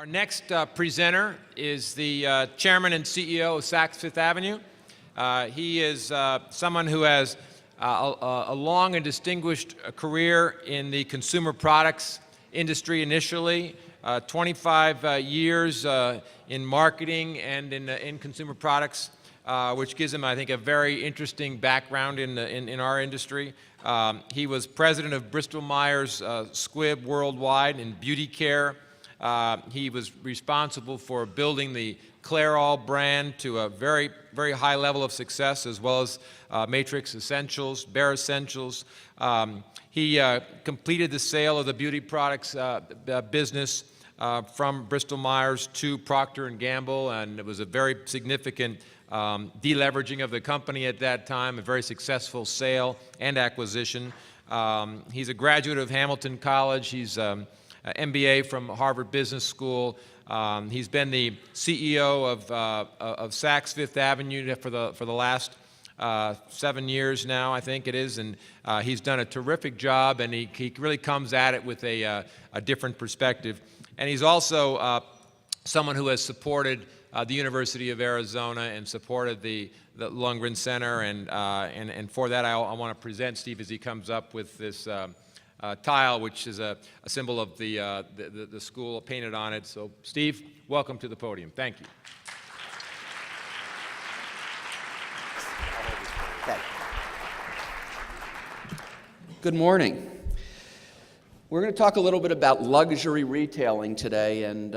Our next presenter is the chairman and CEO of Saks Fifth Avenue. He is someone who has a long and distinguished career in the consumer products industry initially, 25 years in marketing and in consumer products, which gives him, I think, a very interesting background in our industry. He was president of Bristol-Myers Squibb Worldwide in beauty care. He was responsible for building the Clairol brand to a very, very high level of success, as well as Matrix Essentials, Bare Essentials. He completed the sale of the beauty products business from Bristol-Myers to Procter & Gamble, and it was a very significant deleveraging of the company at that time, a very successful sale and acquisition. He's a graduate of Hamilton College. He's MBA from Harvard Business School. He's been the CEO of Saks Fifth Avenue for the last 7 years now, I think it is, and he's done a terrific job, and he really comes at it with a different perspective. And he's also someone who has supported the University of Arizona and supported the Lundgren Center, and for that I want to present Steve as he comes up with this tile, which is a symbol of the school painted on it. So, Steve, welcome to the podium. Thank you. Okay. Good morning. We're going to talk a little bit about luxury retailing today, and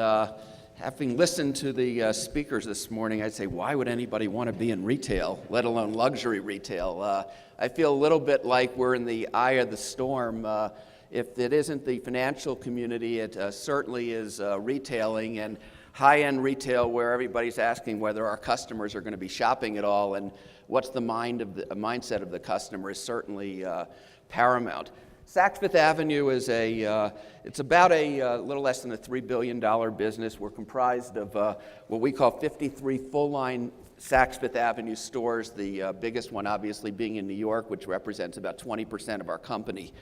having listened to the speakers this morning, I'd say, why would anybody want to be in retail, let alone luxury retail? I feel a little bit like we're in the eye of the storm. If it isn't the financial community, it certainly is retailing, and high-end retail where everybody's asking whether our customers are going to be shopping at all, and what's the mindset of the customer is certainly paramount. Saks Fifth Avenue is it's about a little less than a $3 billion business. We're comprised of what we call 53 full-line Saks Fifth Avenue stores, the biggest one obviously being in New York, which represents about 20% of our company.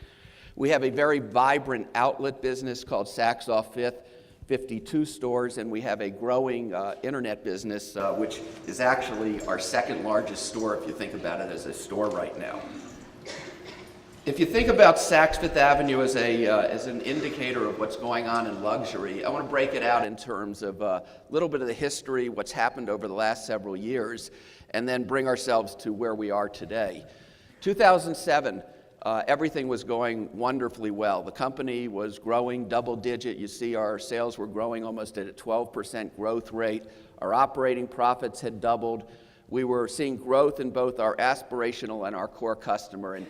We have a very vibrant outlet business called Saks Off Fifth, 52 stores, and we have a growing internet business, which is actually our second largest store if you think about it as a store right now. If you think about Saks Fifth Avenue as an indicator of what's going on in luxury, I want to break it out in terms of a little bit of the history, what's happened over the last several years, and then bring ourselves to where we are today. 2007, everything was going wonderfully well. The company was growing double-digit. You see our sales were growing almost at a 12% growth rate. Our operating profits had doubled. We were seeing growth in both our aspirational and our core customer. And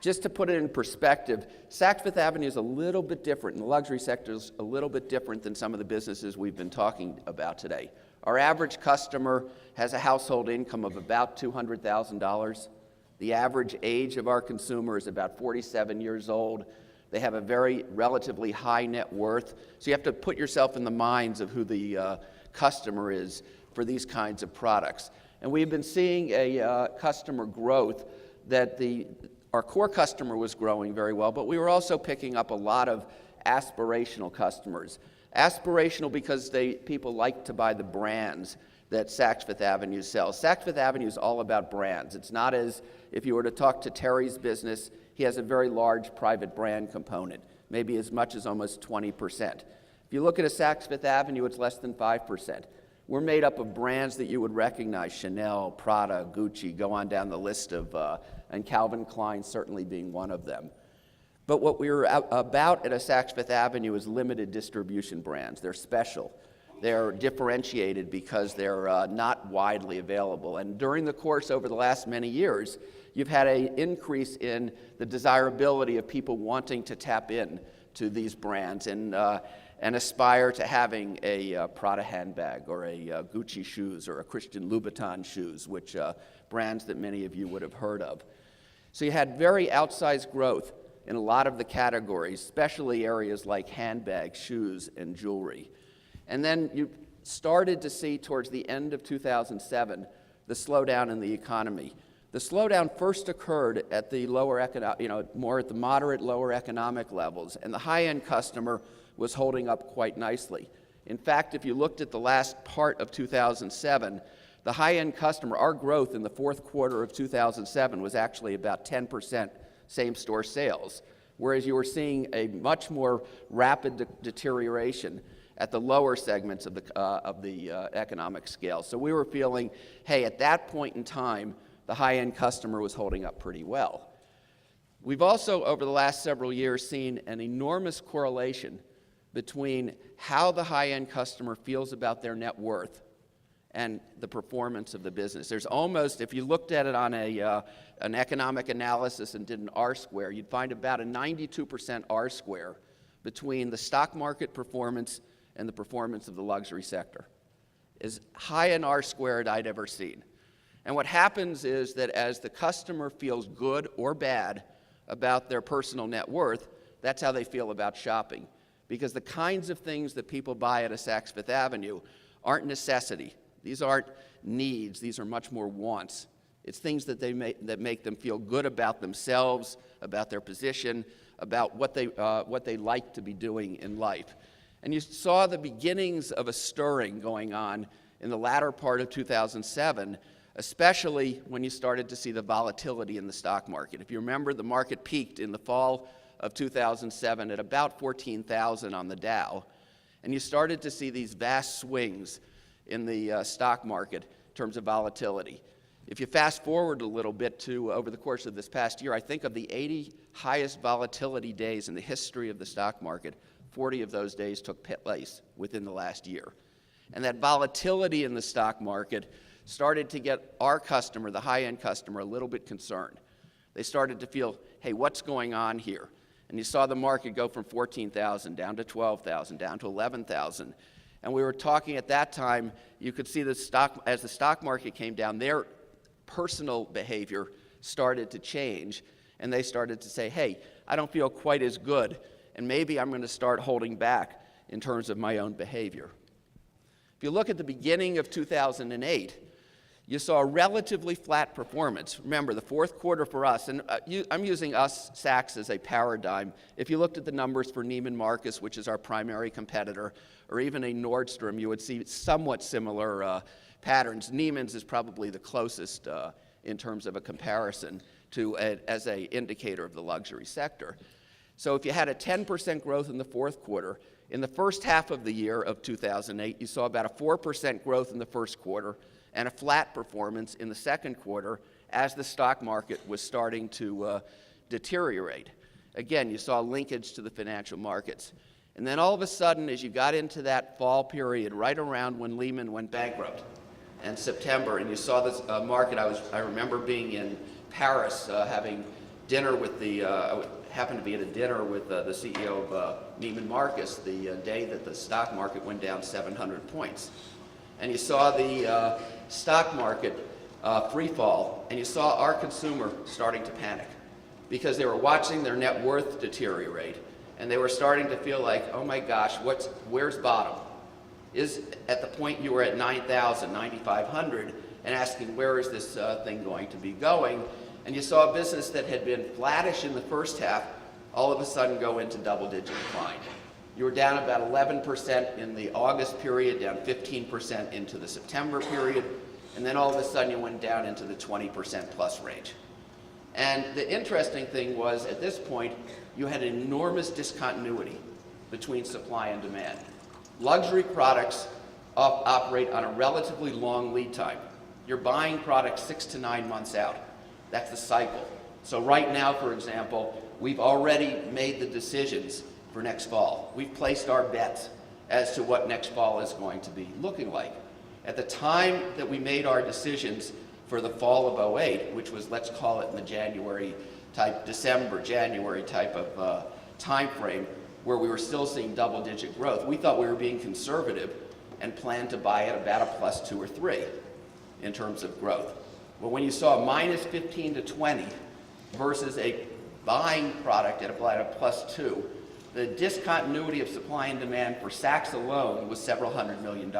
just to put it in perspective, Saks Fifth Avenue is a little bit different, and the luxury sector is a little bit different than some of the businesses we've been talking about today. Our average customer has a household income of about $200,000. The average age of our consumer is about 47 years old. They have a very relatively high net worth. So you have to put yourself in the minds of who the customer is for these kinds of products. And we've been seeing a customer growth that our core customer was growing very well, but we were also picking up a lot of aspirational customers. Aspirational because people like to buy the brands that Saks Fifth Avenue sells. Saks Fifth Avenue is all about brands. It's not as if you were to talk to Terry's business, he has a very large private brand component, maybe as much as almost 20%. If you look at a Saks Fifth Avenue, it's less than 5%. We're made up of brands that you would recognize, Chanel, Prada, Gucci, go on down the list of, and Calvin Klein certainly being one of them. But what we're about at a Saks Fifth Avenue is limited distribution brands. They're special. They're differentiated because they're not widely available. And during the course over the last many years, you've had an increase in the desirability of people wanting to tap in to these brands and aspire to having a Prada handbag or a Gucci shoes or a Christian Louboutin shoes, which brands that many of you would have heard of. So you had very outsized growth in a lot of the categories, especially areas like handbags, shoes, and jewelry. And then you started to see towards the end of 2007 the slowdown in the economy. The slowdown first occurred at the lower more at the moderate, lower economic levels, and the high-end customer was holding up quite nicely. In fact, if you looked at the last part of 2007, the high-end customer, our growth in the fourth quarter of 2007 was actually about 10% same-store sales, whereas you were seeing a much more rapid deterioration at the lower segments of the economic scale. So we were feeling, hey, at that point in time, the high-end customer was holding up pretty well. We've also, over the last several years, seen an enormous correlation between how the high-end customer feels about their net worth and the performance of the business. There's almost, if you looked at it on an economic analysis and did an R-square, you'd find about a 92% R-square between the stock market performance and the performance of the luxury sector. As high an R-squared I'd ever seen. And what happens is that as the customer feels good or bad about their personal net worth, that's how they feel about shopping. Because the kinds of things that people buy at a Saks Fifth Avenue aren't necessity. These aren't needs. These are much more wants. It's things that that make them feel good about themselves, about their position, about what they like to be doing in life. And you saw the beginnings of a stirring going on in the latter part of 2007, especially when you started to see the volatility in the stock market. If you remember, the market peaked in the fall of 2007 at about 14,000 on the Dow, and you started to see these vast swings in the stock market in terms of volatility. If you fast forward a little bit to over the course of this past year, I think of the 80 highest volatility days in the history of the stock market, 40 of those days took place within the last year. And that volatility in the stock market started to get our customer, the high-end customer, a little bit concerned. They started to feel, hey, what's going on here? And you saw the market go from 14,000 down to 12,000, down to 11,000. And we were talking at that time, you could see as the stock market came down, their personal behavior started to change, and they started to say, hey, I don't feel quite as good, and maybe I'm going to start holding back in terms of my own behavior. If you look at the beginning of 2008, you saw a relatively flat performance. Remember, the fourth quarter for us, and I'm using us, Saks, as a paradigm. If you looked at the numbers for Neiman Marcus, which is our primary competitor, or even a Nordstrom, you would see somewhat similar patterns. Neiman's is probably the closest in terms of a comparison to as an indicator of the luxury sector. So if you had a 10% growth in the fourth quarter, in the first half of the year of 2008, you saw about a 4% growth in the first quarter and a flat performance in the second quarter as the stock market was starting to deteriorate. Again, you saw a linkage to the financial markets. And then all of a sudden, as you got into that fall period, right around when Lehman went bankrupt, in September, and you saw this market, I remember being in Paris having dinner with I happened to be at a dinner with the CEO of Neiman Marcus the day that the stock market went down 700 points. And you saw the stock market free fall, and you saw our consumer starting to panic because they were watching their net worth deteriorate, and they were starting to feel like, oh my gosh, where's bottom? Is at the point you were at 9,000, 9,500, and asking where is this thing going to be going? And you saw a business that had been flattish in the first half all of a sudden go into double-digit decline. You were down about 11% in the August period, down 15% into the September period, and then all of a sudden you went down into the 20% plus range. And the interesting thing was, at this point, you had an enormous discontinuity between supply and demand. Luxury products operate on a relatively long lead time. You're buying products 6 to 9 months out. That's the cycle. So right now, for example, we've already made the decisions for next fall. We've placed our bets as to what next fall is going to be looking like. At the time that we made our decisions for the fall of '08, which was, let's call it in the December, January type of time frame, where we were still seeing double-digit growth, we thought we were being conservative and planned to buy at about a +2 or 3 in terms of growth. Well, when you saw -15 to 20 versus a buying product at about a +2, the discontinuity of supply and demand for Saks alone was several $100 million.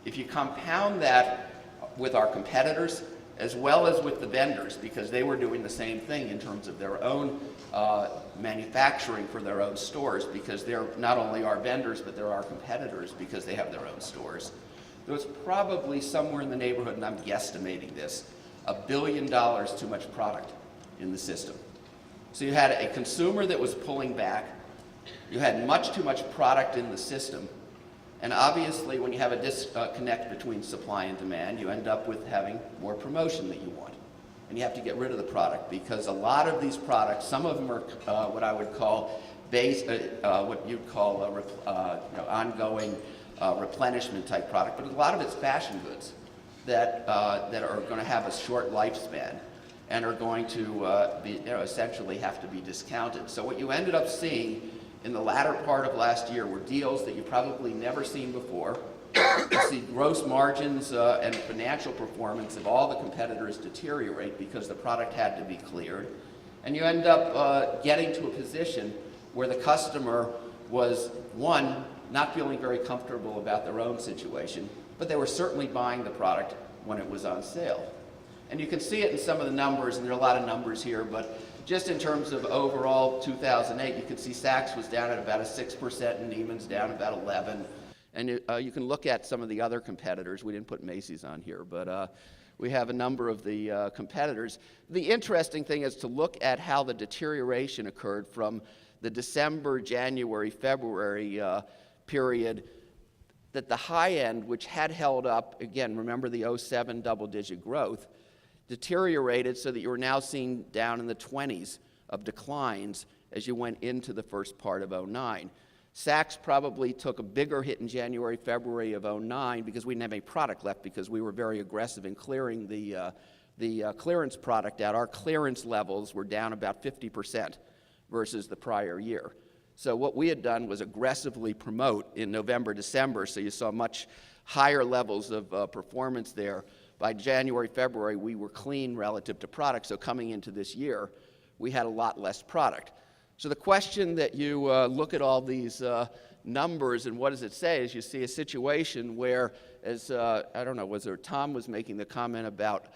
If you compound that with our competitors as well as with the vendors, because they were doing the same thing in terms of their own manufacturing for their own stores, because they're not only our vendors, but they're our competitors because they have their own stores. There was probably somewhere in the neighborhood, and I'm guesstimating this, $1 billion too much product in the system. So you had a consumer that was pulling back, you had much too much product in the system, and obviously when you have a disconnect between supply and demand, you end up with having more promotion that you want. And you have to get rid of the product, because a lot of these products, some of them are what I would call what you'd call ongoing replenishment type product, but a lot of it's fashion goods that are going to have a short lifespan and are going to essentially have to be discounted. So what you ended up seeing in the latter part of last year were deals that you've probably never seen before. You see gross margins and financial performance of all the competitors deteriorate because the product had to be cleared. And you end up getting to a position where the customer was, one, not feeling very comfortable about their own situation, but they were certainly buying the product when it was on sale. And you can see it in some of the numbers, and there are a lot of numbers here, but just in terms of overall 2008, you can see Saks was down at about a 6% and Neiman's down about 11%. And you can look at some of the other competitors. We didn't put Macy's on here, but we have a number of the competitors. The interesting thing is to look at how the deterioration occurred from the December, January, February period, that the high end, which had held up, again, remember the 07 double-digit growth, deteriorated so that you were now seeing down in the 20s of declines as you went into the first part of 09. Saks probably took a bigger hit in January, February of 09 because we didn't have any product left, because we were very aggressive in clearing the clearance product out. Our clearance levels were down about 50% versus the prior year. So what we had done was aggressively promote in November, December, so you saw much higher levels of performance there. By January, February, we were clean relative to product, so coming into this year, we had a lot less product. So the question that you look at all these numbers and what does it say is you see a situation where, as I don't know, was there Tom was making the comment about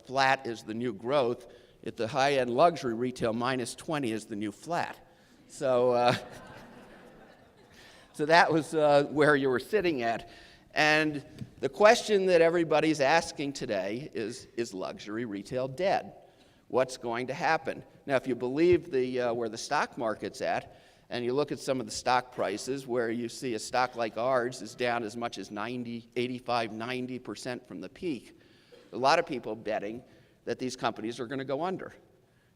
flat is the new growth. At the high-end luxury retail, -20 is the new flat. So, so that was where you were sitting at. And the question that everybody's asking today is luxury retail dead? What's going to happen? Now, if you believe where the stock market's at, and you look at some of the stock prices where you see a stock like ours is down as much as 85-90% from the peak, a lot of people betting that these companies are going to go under,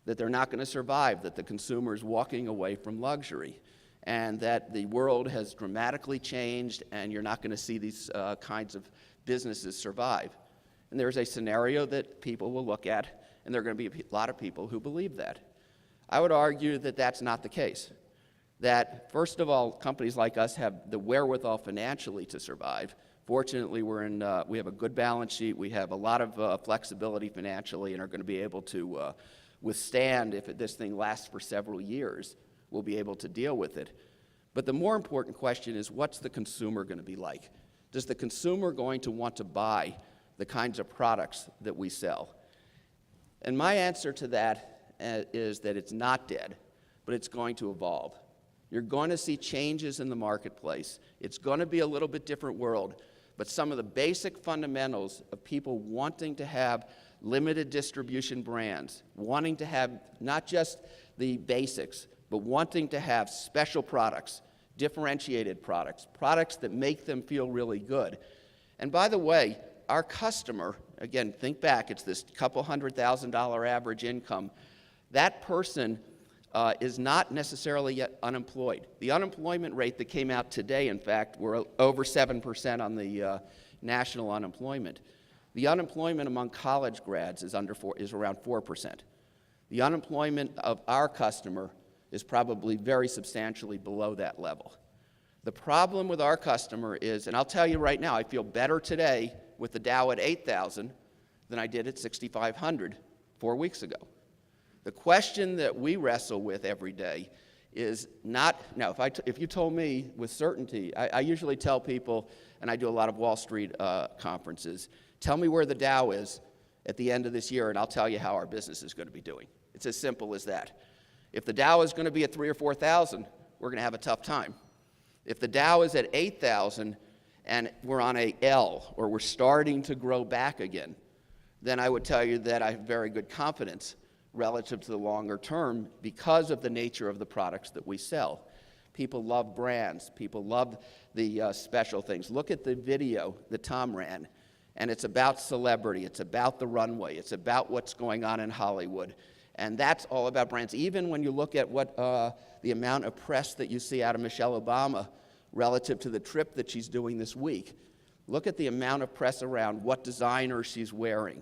that they're not going to survive, that the consumer is walking away from luxury, and that the world has dramatically changed and you're not going to see these kinds of businesses survive. And there's a scenario that people will look at, and there are going to be a lot of people who believe that. I would argue that that's not the case. That, first of all, companies like us have the wherewithal financially to survive. Fortunately, we have a good balance sheet. We have a lot of flexibility financially and are going to be able to withstand if this thing lasts for several years. We'll be able to deal with it. But the more important question is, what's the consumer going to be like? Does the consumer going to want to buy the kinds of products that we sell? And my answer to that is that it's not dead, but it's going to evolve. You're going to see changes in the marketplace. It's going to be a little bit different world, but some of the basic fundamentals of people wanting to have limited distribution brands, wanting to have not just the basics, but wanting to have special products, differentiated products, products that make them feel really good. And by the way, our customer, again, think back, it's this couple $100,000 average income. That person is not necessarily yet unemployed. The unemployment rate that came out today, in fact, we're over 7% on the national unemployment. The unemployment among college grads is around 4%. The unemployment of our customer is probably very substantially below that level. The problem with our customer is, and I'll tell you right now, I feel better today with the Dow at 8,000 than I did at 6,500 4 weeks ago. The question that we wrestle with every day is not, now if you told me with certainty, I usually tell people, and I do a lot of Wall Street conferences, tell me where the Dow is at the end of this year, and I'll tell you how our business is going to be doing. It's as simple as that. If the Dow is going to be at 3,000 or 4,000, we're going to have a tough time. If the Dow is at 8,000 and we're on a L, or we're starting to grow back again, then I would tell you that I have very good confidence relative to the longer term because of the nature of the products that we sell. People love brands. People love the special things. Look at the video that Tom ran, and it's about celebrity. It's about the runway. It's about what's going on in Hollywood. And that's all about brands. Even when you look at what the amount of press that you see out of Michelle Obama relative to the trip that she's doing this week, look at the amount of press around what designer she's wearing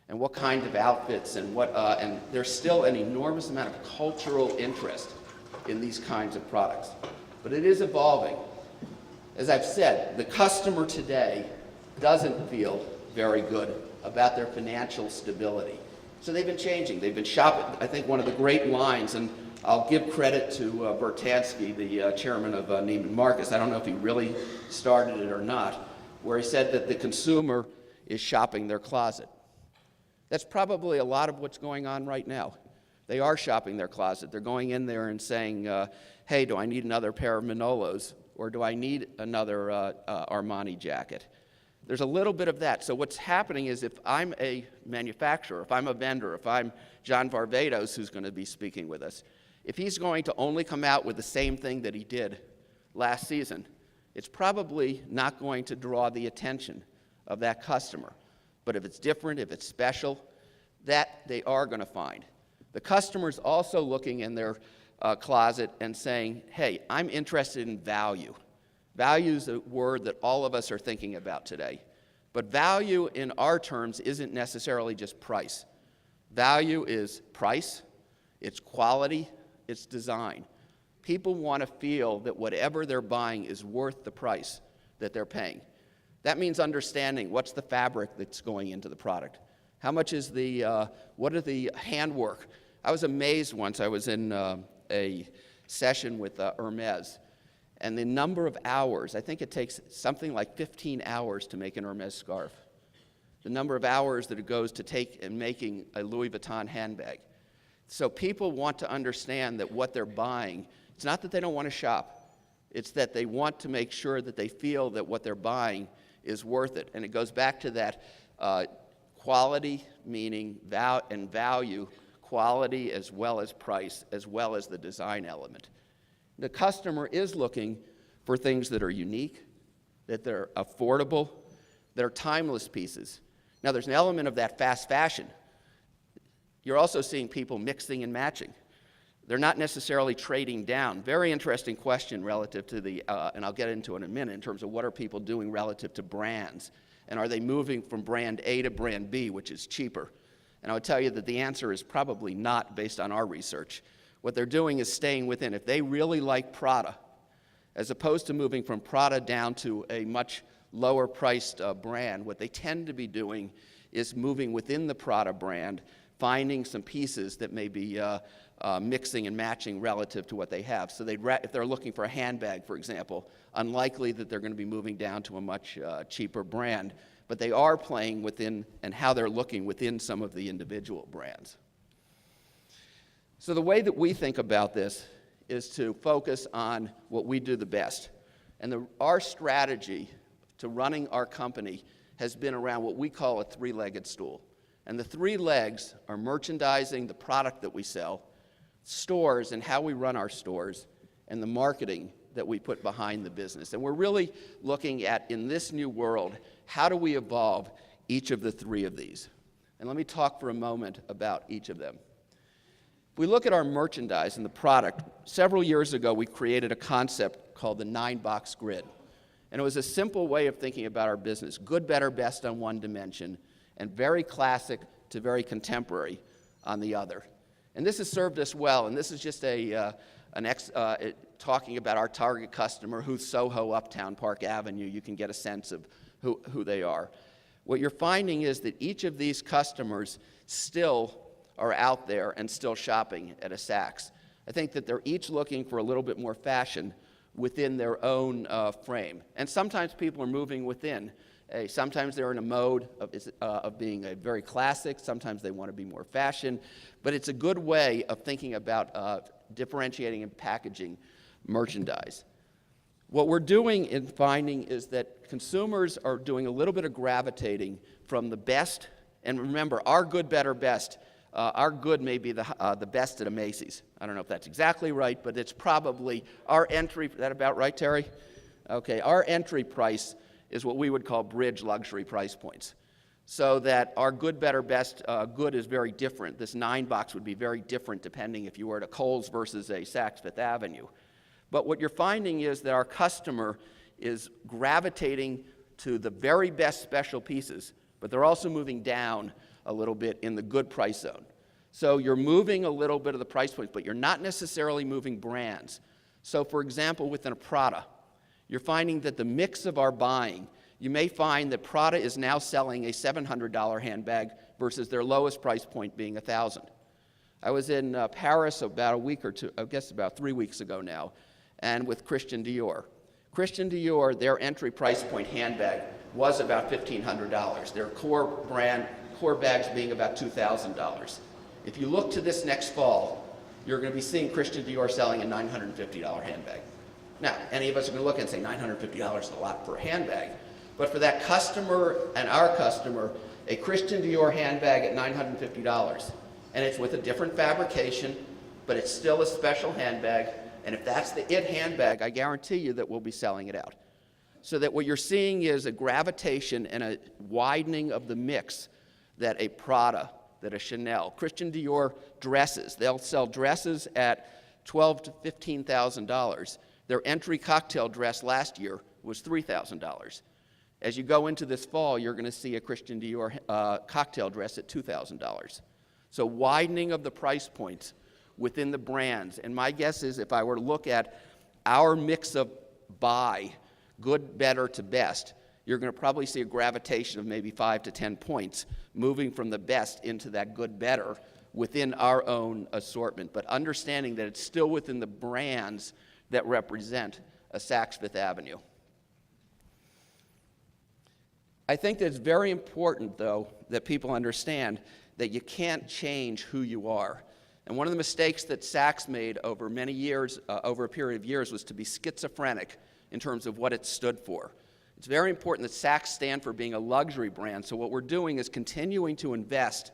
and what kind of outfits and there's still an enormous amount of cultural interest in these kinds of products. But it is evolving. As I've said, the customer today doesn't feel very good about their financial stability. So they've been changing. They've been shopping. I think one of the great lines, and I'll give credit to Bertansky, the chairman of Neiman Marcus. I don't know if he really started it or not, where he said that the consumer is shopping their closet. That's probably a lot of what's going on right now. They are shopping their closet. They're going in there and saying, hey, do I need another pair of Manolos, or do I need another Armani jacket? There's a little bit of that. So what's happening is if I'm a manufacturer, if I'm a vendor, if I'm John Varvatos, who's going to be speaking with us, if he's going to only come out with the same thing that he did last season, it's probably not going to draw the attention of that customer. But if it's different, if it's special, that they are going to find. The customer's also looking in their closet and saying, hey, I'm interested in value. Value is a word that all of us are thinking about today. But value in our terms isn't necessarily just price. Value is price, it's quality, it's design. People want to feel that whatever they're buying is worth the price that they're paying. That means understanding what's the fabric that's going into the product. How much is what are the handwork? I was amazed once. I was in a session with Hermes, and the number of hours, I think it takes something like 15 hours to make an Hermes scarf. The number of hours that it goes to take in making a Louis Vuitton handbag. So people want to understand that what they're buying, it's not that they don't want to shop, it's that they want to make sure that they feel that what they're buying is worth it. And it goes back to that quality, meaning value, quality as well as price, as well as the design element. The customer is looking for things that are unique, that they're affordable, that are timeless pieces. Now, there's an element of that fast fashion. You're also seeing people mixing and matching. They're not necessarily trading down. Very interesting question relative to the, and I'll get into it in a minute, in terms of what are people doing relative to brands. And are they moving from brand A to brand B, which is cheaper? And I would tell you that the answer is probably not based on our research. What they're doing is staying within. If they really like Prada, as opposed to moving from Prada down to a much lower priced brand, what they tend to be doing is moving within the Prada brand, finding some pieces that may be mixing and matching relative to what they have. So if they're looking for a handbag, for example, unlikely that they're going to be moving down to a much cheaper brand, but they are playing within and how they're looking within some of the individual brands. So the way that we think about this is to focus on what we do the best. And our strategy to running our company has been around what we call a three-legged stool. And the three legs are merchandising, the product that we sell, stores and how we run our stores, and the marketing that we put behind the business. And we're really looking at, in this new world, how do we evolve each of the three of these? And let me talk for a moment about each of them. If we look at our merchandise and the product, several years ago we created a concept called the 9-box grid. And it was a simple way of thinking about our business. Good, better, best on one dimension, and very classic to very contemporary on the other. And this has served us well, and this is just talking about our target customer, who's Soho, Uptown, Park Avenue. You can get a sense of who they are. What you're finding is that each of these customers still are out there and still shopping at a Saks. I think that they're each looking for a little bit more fashion within their own frame. And sometimes people are moving within Sometimes they're in a mode of being a very classic. Sometimes they want to be more fashion. But it's a good way of thinking about differentiating and packaging merchandise. What we're doing in finding is that consumers are doing a little bit of gravitating from the best. And remember, our good, better, best. Our good may be the best at a Macy's. I don't know if that's exactly right, but it's probably our entry. Is that about right, Terry? Okay, our entry price is what we would call bridge luxury price points. So that our good, better, best good is very different. This 9 box would be very different depending if you were at a Kohl's versus a Saks Fifth Avenue. But what you're finding is that our customer is gravitating to the very best special pieces, but they're also moving down a little bit in the good price zone. So you're moving a little bit of the price points, but you're not necessarily moving brands. So for example, within a Prada, you're finding that the mix of our buying, you may find that Prada is now selling a $700 handbag versus their lowest price point being $1,000. I was in Paris about a week or two, I guess about 3 weeks ago now, and with Christian Dior. Christian Dior, their entry price point handbag was about $1,500. Their core bags being about $2,000. If you look to this next fall, you're going to be seeing Christian Dior selling a $950 handbag. Now, any of us are going to look and say $950 is a lot for a handbag, but for that customer and our customer, a Christian Dior handbag at $950, and it's with a different fabrication, but it's still a special handbag, and if that's the it handbag, I guarantee you that we'll be selling it out. So that what you're seeing is a gravitation and a widening of the mix that a Prada, that a Chanel, Christian Dior dresses, they'll sell dresses at $12,000 to $15,000. Their entry cocktail dress last year was $3,000. As you go into this fall, you're going to see a Christian Dior cocktail dress at $2,000. So widening of the price points within the brands. And my guess is if I were to look at our mix of buy, good, better to best, you're going to probably see a gravitation of maybe 5 to 10 points moving from the best into that good, better within our own assortment. But understanding that it's still within the brands that represent a Saks Fifth Avenue. I think that it's very important, though, that people understand that you can't change who you are. And one of the mistakes that Saks made over many years, over a period of years, was to be schizophrenic in terms of what it stood for. It's very important that Saks stand for being a luxury brand. So what we're doing is continuing to invest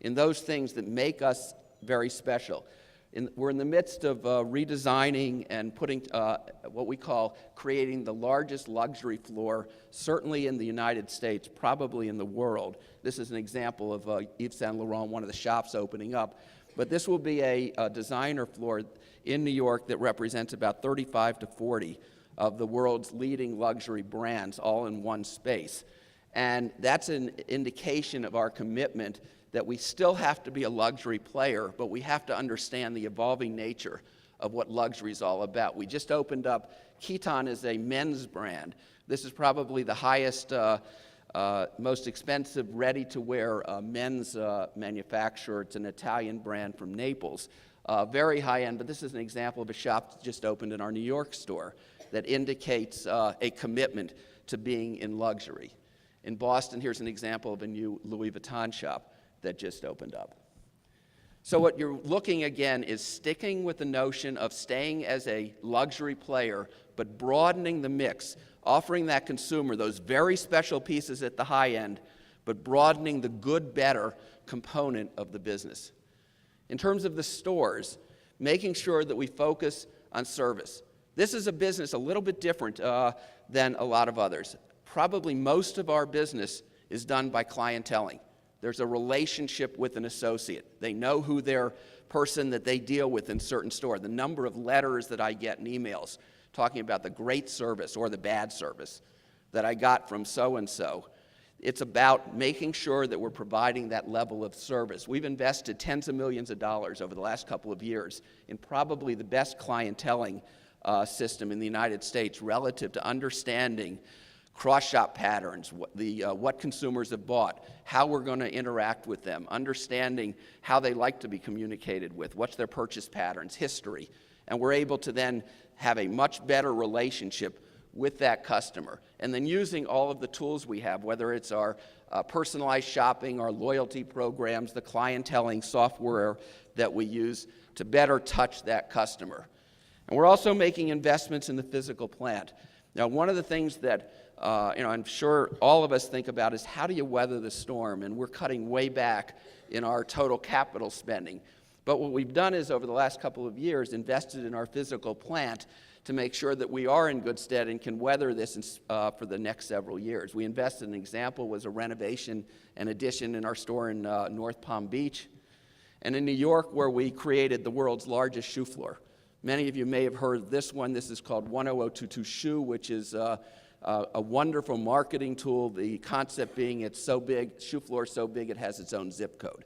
in those things that make us very special. We're in the midst of redesigning and putting what we call creating the largest luxury floor, certainly in the United States, probably in the world. This is an example of Yves Saint Laurent, one of the shops opening up. But this will be a designer floor in New York that represents about 35 to 40 of the world's leading luxury brands all in one space. And that's an indication of our commitment that we still have to be a luxury player, but we have to understand the evolving nature of what luxury is all about. We just opened up, Kiton is a men's brand. This is probably the highest, most expensive ready-to-wear men's manufacturer. It's an Italian brand from Naples. Very high-end, but this is an example of a shop that just opened in our New York store that indicates a commitment to being in luxury. In Boston, here's an example of a new Louis Vuitton shop that just opened up. So what you're looking again is sticking with the notion of staying as a luxury player, but broadening the mix, offering that consumer those very special pieces at the high end, but broadening the good, better component of the business. In terms of the stores, making sure that we focus on service. This is a business a little bit different than a lot of others. Probably most of our business is done by clienteling. There's a relationship with an associate. They know who their person that they deal with in certain store. The number of letters that I get and emails talking about the great service or the bad service that I got from so-and-so. It's about making sure that we're providing that level of service. We've invested tens of millions of dollars over the last couple of years in probably the best clienteling system in the United States relative to understanding cross-shop patterns, what consumers have bought, how we're going to interact with them, understanding how they like to be communicated with, what's their purchase patterns, history. And we're able to then have a much better relationship with that customer. And then using all of the tools we have, whether it's our personalized shopping, our loyalty programs, the clienteling software that we use to better touch that customer. And we're also making investments in the physical plant. Now, one of the things that I'm sure all of us think about is how do you weather the storm? And we're cutting way back in our total capital spending. But what we've done is, over the last couple of years, invested in our physical plant to make sure that we are in good stead and can weather this for the next several years. We invested, an example was a renovation and addition in our store in North Palm Beach. And in New York, where we created the world's largest shoe floor. Many of you may have heard of this one. This is called 10022 Shoe, which is a wonderful marketing tool. The concept being it's so big, shoe floor is so big it has its own zip code.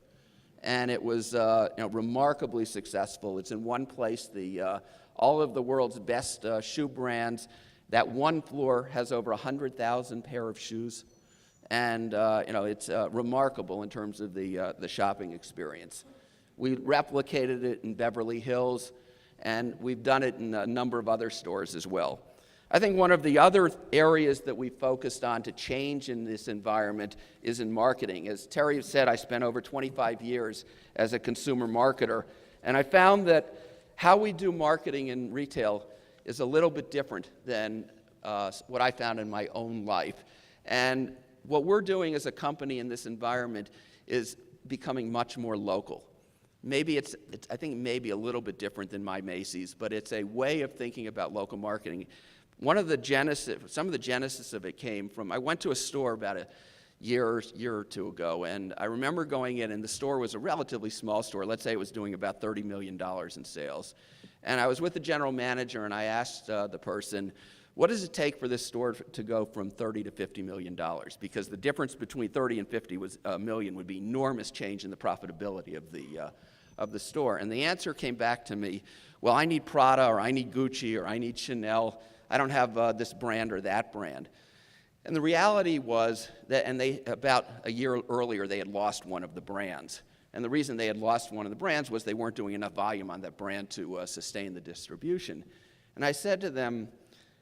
And it was remarkably successful. It's in one place. All of the world's best shoe brands. That one floor has over 100,000 pair of shoes. And it's remarkable in terms of the shopping experience. We replicated it in Beverly Hills, and we've done it in a number of other stores as well. I think one of the other areas that we focused on to change in this environment is in marketing. As Terry said, I spent over 25 years as a consumer marketer, and I found that how we do marketing in retail is a little bit different than what I found in my own life. And what we're doing as a company in this environment is becoming much more local. Maybe I think maybe a little bit different than my Macy's, but it's a way of thinking about local marketing. Some of the genesis of it came from, I went to a store about a year or two ago, and I remember going in, and the store was a relatively small store. Let's say it was doing about $30 million in sales. And I was with the general manager, and I asked the person, what does it take for this store to go from $30 to $50 million? Because the difference between 30 and 50 million would be enormous change in the profitability of the store. And the answer came back to me, well, I need Prada, or I need Gucci, or I need Chanel. I don't have this brand or that brand. And the reality was that, about a year earlier, they had lost one of the brands. And the reason they had lost one of the brands was they weren't doing enough volume on that brand to sustain the distribution. And I said to them,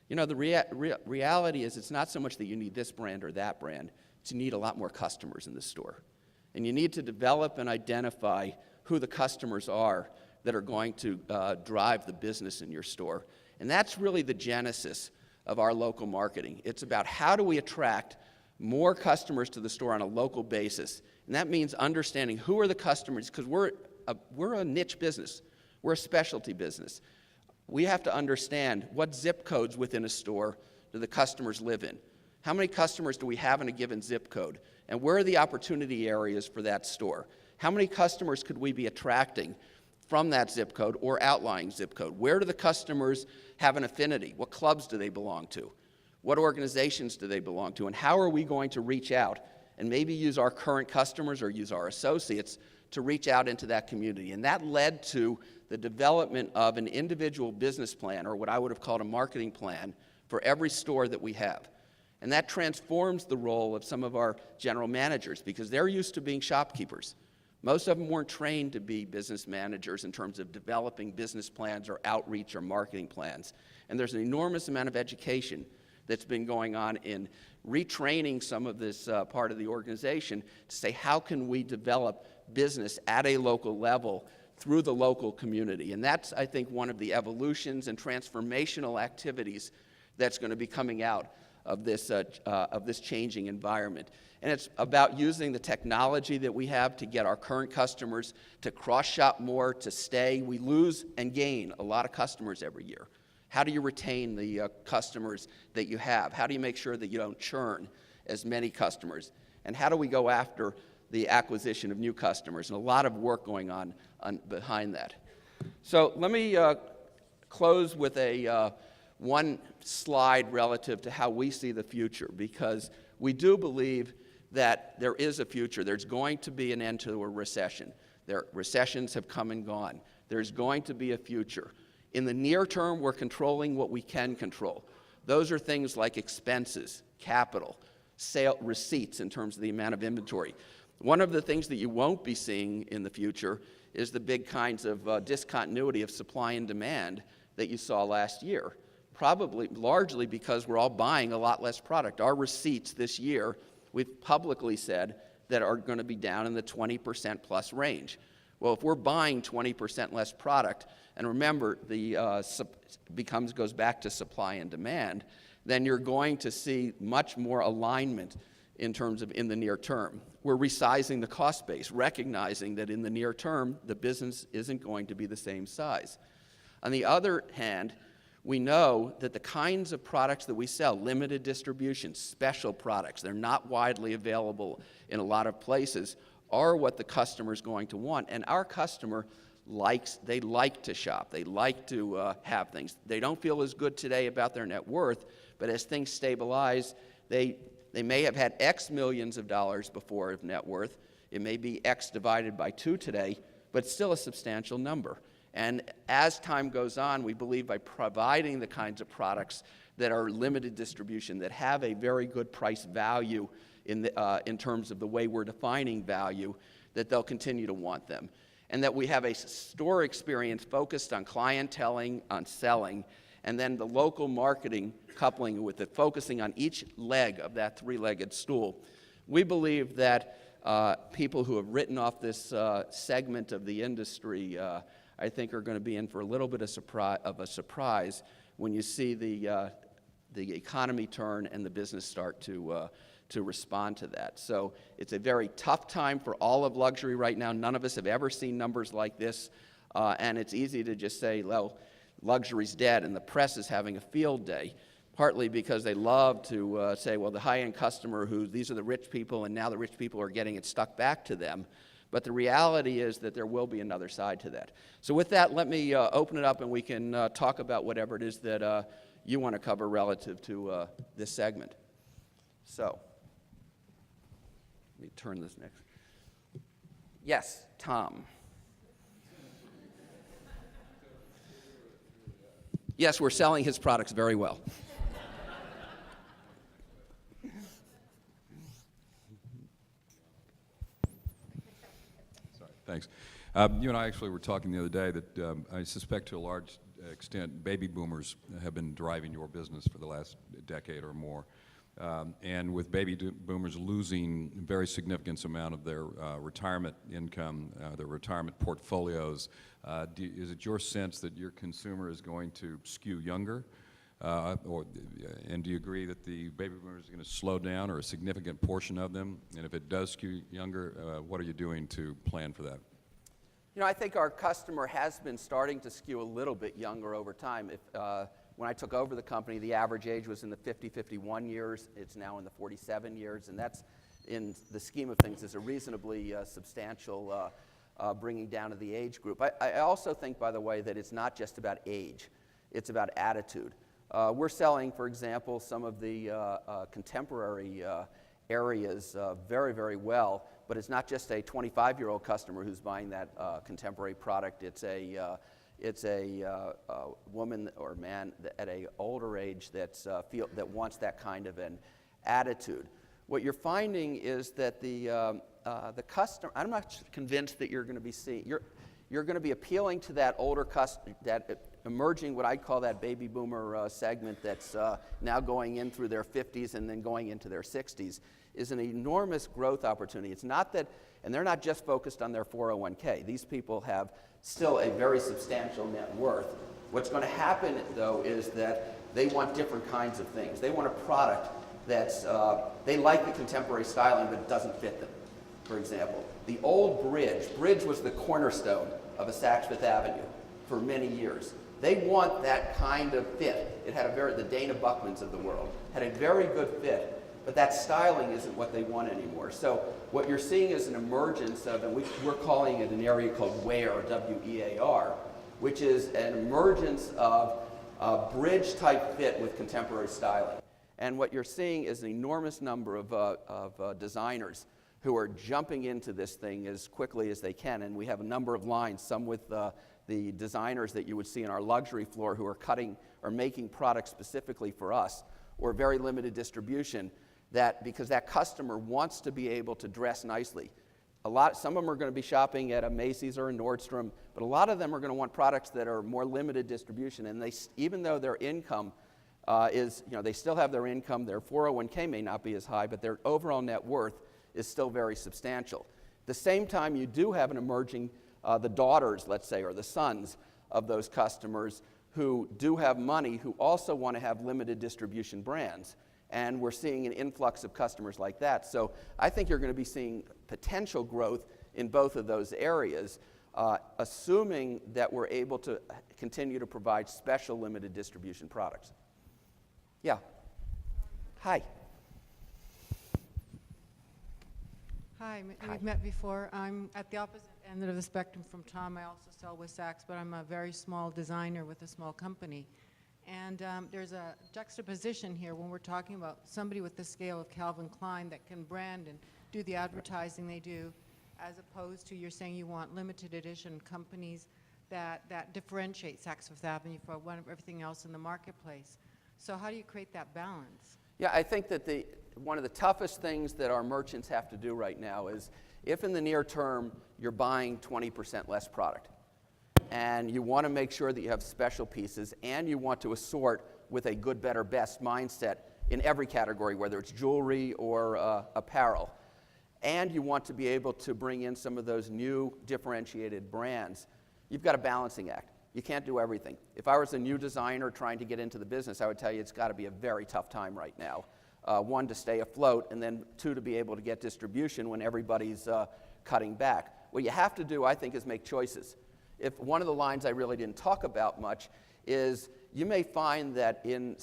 the reality is it's not so much that you need this brand or that brand, it's you need a lot more customers in the store. And you need to develop and identify who the customers are that are going to drive the business in your store. And that's really the genesis of our local marketing. It's about how do we attract more customers to the store on a local basis. And that means understanding who are the customers, because we're a niche business. We're a specialty business. We have to understand what zip codes within a store do the customers live in. How many customers do we have in a given zip code? And where are the opportunity areas for that store? How many customers could we be attracting from that zip code or outlying zip code? Where do the customers have an affinity? What clubs do they belong to? What organizations do they belong to? And how are we going to reach out and maybe use our current customers or use our associates to reach out into that community? And that led to the development of an individual business plan, or what I would have called a marketing plan, for every store that we have. And that transforms the role of some of our general managers, because they're used to being shopkeepers. Most of them weren't trained to be business managers in terms of developing business plans or outreach or marketing plans. And there's an enormous amount of education that's been going on in retraining some of this part of the organization to say, how can we develop business at a local level through the local community? And that's, I think, one of the evolutions and transformational activities that's going to be coming out of this changing environment. And it's about using the technology that we have to get our current customers to cross-shop more, to stay. We lose and gain a lot of customers every year. How do you retain the customers that you have? How do you make sure that you don't churn as many customers? And how do we go after the acquisition of new customers? And a lot of work going on behind that. So let me close with one slide relative to how we see the future, because we do believe that there is a future. There's going to be an end to a recession. Recessions have come and gone. There's going to be a future. In the near term, we're controlling what we can control. Those are things like expenses, capital, receipts in terms of the amount of inventory. One of the things that you won't be seeing in the future is the big kinds of discontinuity of supply and demand that you saw last year. probably largely because we're all buying a lot less product. Our receipts this year, we've publicly said, that are going to be down in the 20% plus range. Well, if we're buying 20% less product, and remember, goes back to supply and demand, then you're going to see much more alignment in terms of in the near term. We're resizing the cost base, recognizing that in the near term, the business isn't going to be the same size. On the other hand, we know that the kinds of products that we sell, limited distribution, special products, they're not widely available in a lot of places, are what the customer is going to want. And our customer they like to shop. They like to have things. They don't feel as good today about their net worth, but as things stabilize, they may have had X millions of dollars before of net worth. It may be X divided by 2 today, but it's still a substantial number. And as time goes on, we believe by providing the kinds of products that are limited distribution, that have a very good price value in terms of the way we're defining value, that they'll continue to want them. And that we have a store experience focused on clienteling, on selling, and then the local marketing coupling with it, focusing on each leg of that three-legged stool. We believe that people who have written off this segment of the industry, I think, are going to be in for a little bit of a surprise when you see the economy turn and the business start to respond to that. So it's a very tough time for all of luxury right now. None of us have ever seen numbers like this, and it's easy to just say, well, luxury's dead, and the press is having a field day, partly because they love to say, well, the high-end customer, these are the rich people, and now the rich people are getting it stuck back to them. But the reality is that there will be another side to that. So with that, let me open it up, and we can talk about whatever it is that you want to cover relative to this segment. So let me turn this next. Yes, Tom. Yes, we're selling his products very well. Sorry, thanks. You and I actually were talking the other day that I suspect to a large extent baby boomers have been driving your business for the last decade or more. And with baby boomers losing a very significant amount of their retirement income, their retirement portfolios, is it your sense that your consumer is going to skew younger? And do you agree that the baby boomers are going to slow down, or a significant portion of them? And if it does skew younger, what are you doing to plan for that? You know, I think our customer has been starting to skew a little bit younger over time. When I took over the company, the average age was in the 51 years. It's now in the 47 years, and that's, in the scheme of things, is a reasonably substantial bringing down of the age group. I also think, by the way, that it's not just about age. It's about attitude. We're selling, for example, some of the contemporary areas very, very well, but it's not just a 25-year-old customer who's buying that contemporary product. It's a woman or man at an older age that wants that kind of an attitude. What you're finding is that the customer, I'm not convinced that you're going to be seeing, you're going to be appealing to that older customer, that emerging, what I call that baby boomer segment that's now going in through their 50s and then going into their 60s, is an enormous growth opportunity. It's not that, and they're not just focused on their 401k. These people have still a very substantial net worth. What's going to happen, though, is that they want different kinds of things. They want a product that's, they like the contemporary styling, but it doesn't fit them. For example, the old Bridge was the cornerstone of a Saks Fifth Avenue for many years. They want that kind of fit. It had the Dana Buchmans of the world, had a very good fit, but that styling isn't what they want anymore. So what you're seeing is an emergence of, and we're calling it an area called WEAR, W-E-A-R, which is an emergence of a bridge-type fit with contemporary styling. And what you're seeing is an enormous number of designers who are jumping into this thing as quickly as they can. And we have a number of lines, some with the designers that you would see in our luxury floor who are cutting or making products specifically for us, or very limited distribution, because that customer wants to be able to dress nicely. Some of them are going to be shopping at a Macy's or a Nordstrom, but a lot of them are going to want products that are more limited distribution. And even though their income is, they still have their income, their 401k may not be as high, but their overall net worth is still very substantial. At the same time, you do have an emerging, the daughters, let's say, or the sons of those customers who do have money, who also want to have limited distribution brands. And we're seeing an influx of customers like that. So I think you're going to be seeing potential growth in both of those areas, assuming that we're able to continue to provide special limited distribution products. Yeah. Hi. Hi, we've met before. I'm at the opposite end of the spectrum from Tom. I also sell with Saks, but I'm a very small designer with a small company. And there's a juxtaposition here when we're talking about somebody with the scale of Calvin Klein that can brand and do the advertising they do, as opposed to you're saying you want limited edition companies that differentiate Saks Fifth Avenue from everything else in the marketplace. So how do you create that balance? Yeah, I think that one of the toughest things that our merchants have to do right now is if in the near term you're buying 20% less product, and you want to make sure that you have special pieces, and you want to assort with a good, better, best mindset in every category, whether it's jewelry or apparel, and you want to be able to bring in some of those new differentiated brands, you've got a balancing act. You can't do everything. If I was a new designer trying to get into the business, I would tell you it's got to be a very tough time right now. One, to stay afloat, and then two, to be able to get distribution when everybody's cutting back. What you have to do, I think, is make choices. If one of the lines I really didn't talk about much is you may find that in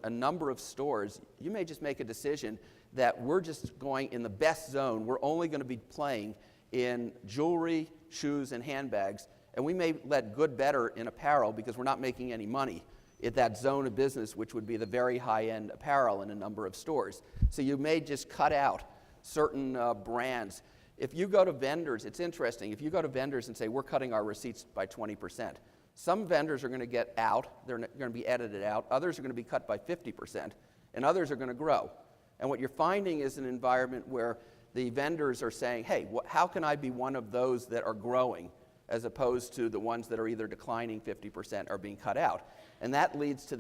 a number of stores, you may just make a decision that we're just going in the best zone. We're only going to be playing in jewelry, shoes, and handbags, and we may let good, better in apparel because we're not making any money at that zone of business, which would be the very high-end apparel in a number of stores. So you may just cut out certain brands. If you go to vendors, it's interesting. If you go to vendors and say, we're cutting our receipts by 20%, some vendors are going to get out. They're going to be edited out. Others are going to be cut by 50%, and others are going to grow. And what you're finding is an environment where the vendors are saying, hey, how can I be one of those that are growing as opposed to the ones that are either declining 50% or being cut out? And that leads to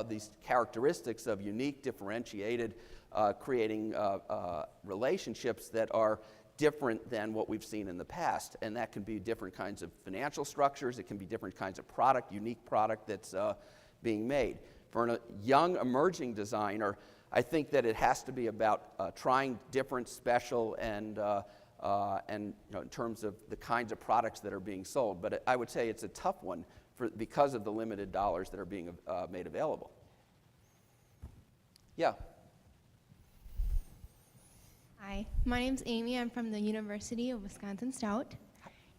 these characteristics of unique, differentiated, creating relationships that are different than what we've seen in the past. And that can be different kinds of financial structures. It can be different kinds of product, unique product that's being made. For a young, emerging designer, I think that it has to be about trying different, special, and in terms of the kinds of products that are being sold. But I would say it's a tough one because of the limited dollars that are being made available. Yeah. Hi, my name's Amy. I'm from the University of Wisconsin-Stout,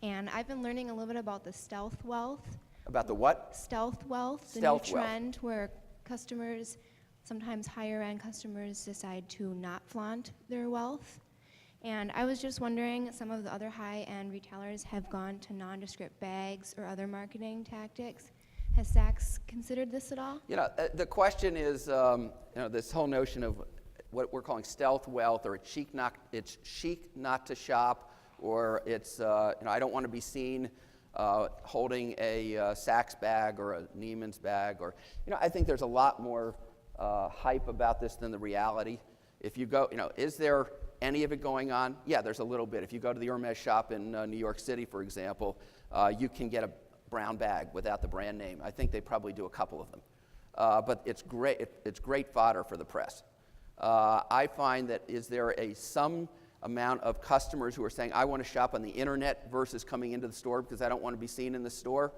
and I've been learning a little bit about the stealth wealth. About the what? Stealth wealth, the Stealth new wealth. trend where customers, sometimes higher-end customers, decide to not flaunt their wealth. And I was just wondering, some of the other high-end retailers have gone to nondescript bags or other marketing tactics. Has Saks considered this at all? The question is, this whole notion of what we're calling stealth wealth, or it's chic not to shop, or it's I don't want to be seen holding a Saks bag or a Neiman's bag, or I think there's a lot more hype about this than the reality. If you go, is there any of it going on? Yeah, there's a little bit. If you go to the Hermes shop in New York City, for example, you can get a brown bag without the brand name. I think they probably do a couple of them, but it's great. It's great fodder for the press. I find that is there some amount of customers who are saying, I want to shop on the internet versus coming into the store because I don't want to be seen in the store?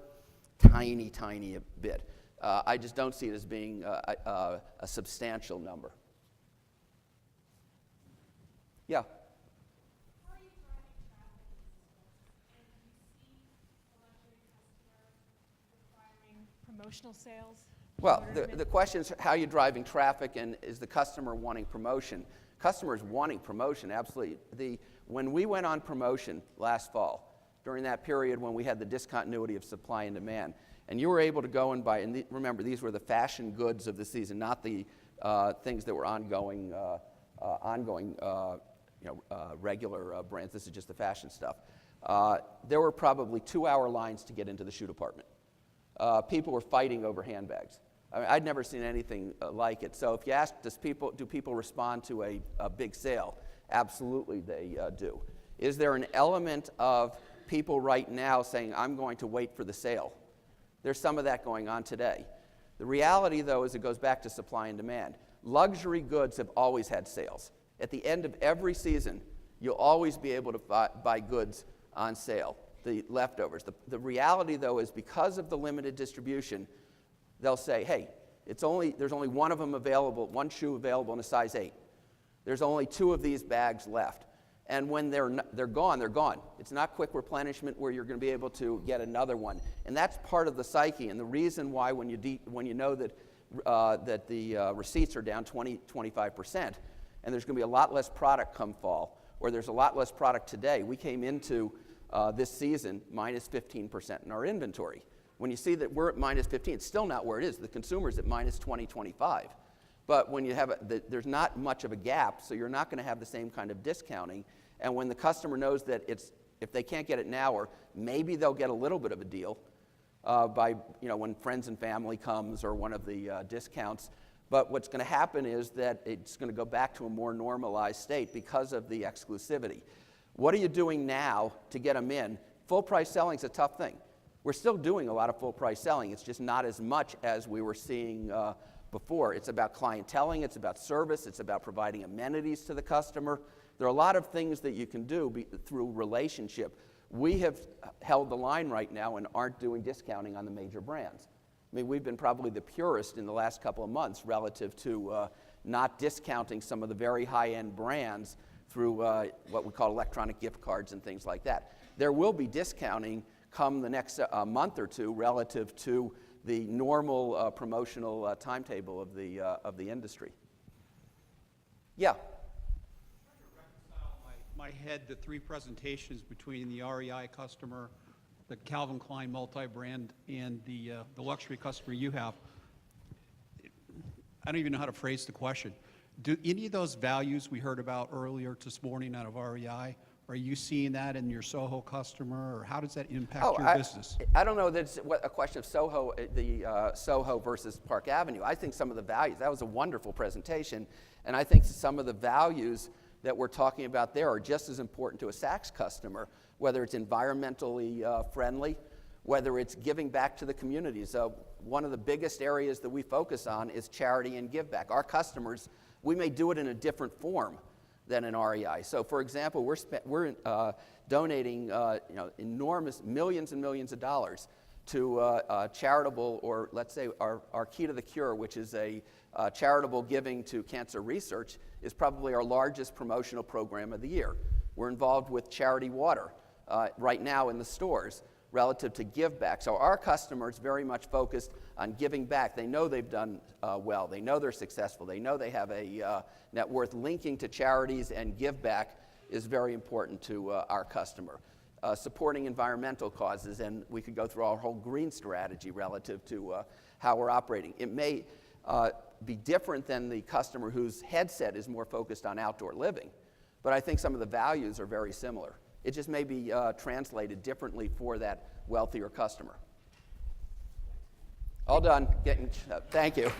Tiny, tiny bit. I just don't see it as being a substantial number. Yeah. How are you driving traffic in the store? And do you see a luxury customer requiring promotional sales? Well, the question is how you're driving traffic, and is the customer wanting promotion? Customers wanting promotion, absolutely. When we went on promotion last fall, during that period when we had the discontinuity of supply and demand, and you were able to go and buy, and remember, these were the fashion goods of the season, not the things that were ongoing regular brands. This is just the fashion stuff. There were probably 2-hour lines to get into the shoe department. People were fighting over handbags. I mean, I'd never seen anything like it. So if you ask, do people respond to a big sale? Absolutely they do. Is there an element of people right now saying, I'm going to wait for the sale? There's some of that going on today. The reality, though, is it goes back to supply and demand. Luxury goods have always had sales. At the end of every season, you'll always be able to buy goods on sale, the leftovers. The reality, though, is because of the limited distribution, they'll say, hey, there's only one of them available, one shoe available in a size 8. There's only 2 of these bags left. And when they're gone, they're gone. It's not quick replenishment where you're going to be able to get another one. And that's part of the psyche. And the reason why when you know that the receipts are down 20-25%, and there's going to be a lot less product come fall, or there's a lot less product today. We came into this season minus 15% in our inventory. When you see that we're at minus 15, it's still not where it is. The consumer's at minus 20-25. But when you have there's not much of a gap, so you're not going to have the same kind of discounting. And when the customer knows that if they can't get it now, or maybe they'll get a little bit of a deal by when friends and family comes, or one of the discounts. But what's going to happen is that it's going to go back to a more normalized state because of the exclusivity. What are you doing now to get them in? Full price selling is a tough thing. We're still doing a lot of full price selling. It's just not as much as we were seeing before. It's about clienteling, it's about service, it's about providing amenities to the customer. There are a lot of things that you can do through relationship. We have held the line right now and aren't doing discounting on the major brands. I mean, we've been probably the purest in the last couple of months relative to not discounting some of the very high-end brands through what we call electronic gift cards and things like that. There will be discounting come the next month or two relative to the normal promotional timetable of the industry. Yeah. I'm trying to reconcile my head the 3 presentations between the REI customer, the Calvin Klein multi-brand, and the luxury customer you have. I don't even know how to phrase the question. Do any of those values we heard about earlier this morning out of REI, are you seeing that in your Soho customer, or how does that impact your business? I don't know that it's a question of Soho, Soho versus Park Avenue. I think some of the values, that was a wonderful presentation, and I think some of the values that we're talking about there are just as important to a Saks customer, whether it's environmentally friendly, whether it's giving back to the community. So one of the biggest areas that we focus on is charity and give back. Our customers, we may do it in a different form than an REI. So for example, we're donating enormous millions and millions of dollars to charitable, or let's say our Key to the Cure, which is a charitable giving to cancer research, is probably our largest promotional program of the year. We're involved with Charity Water right now in the stores relative to give back. So our customers very much focused on giving back. They know they've done well. They know they're successful. They know they have a net worth. Linking to charities and give back is very important to our customer. Supporting environmental causes, and we could go through our whole green strategy relative to how we're operating. It may be different than the customer whose headset is more focused on outdoor living, but I think some of the values are very similar. It just may be translated differently for that wealthier customer. All done. Thank you.